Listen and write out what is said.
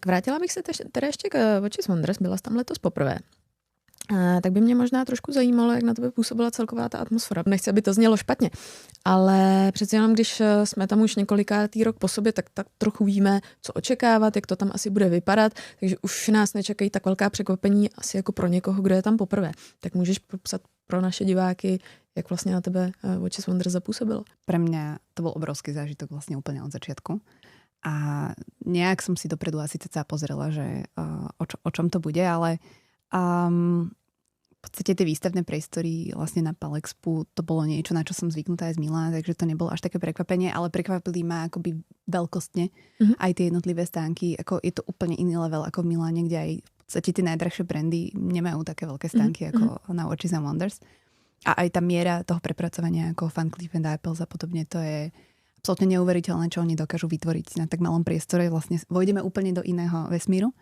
Tak vrátila bych se teda ještě k Watches Wonders, byla jsi tam letos poprvé. Tak by mě možná trošku zajímalo, jak na tebe působila celková ta atmosféra. Nechci, aby to znělo špatně, ale přeci jenom, když jsme tam už několikátý rok po sobě, tak trochu víme, co očekávat, jak to tam asi bude vypadat, takže už nás nečekají tak velká překvapení asi jako pro někoho, kdo je tam poprvé. Tak můžeš popsat pro naše diváky, jak vlastně na tebe Watches Wonders zapůsobilo? Pre mňa to bol obrovský zážitok vlastne úplne od začiatku. A nejak som si dopredu asi ceca pozrela, že o čom to bude, ale v podstate tie výstavné priestory vlastne na Palexpu, to bolo niečo, na čo som zvyknutá aj z Milána, takže to nebolo až také prekvapenie, ale prekvapili ma akoby veľkostne aj tie jednotlivé stánky. Ako je to úplne iný level ako v Miláne, kde aj v podstate tie najdrahšie brandy nemajú také veľké stánky ako na Watches and Wonders. A aj tá miera toho prepracovania ako Van Cleef & Arpels a podobne, to je absolútne neuveriteľné, čo oni dokážu vytvoriť na tak malom priestore. Vlastne vojdeme úplne do iného vesmíru.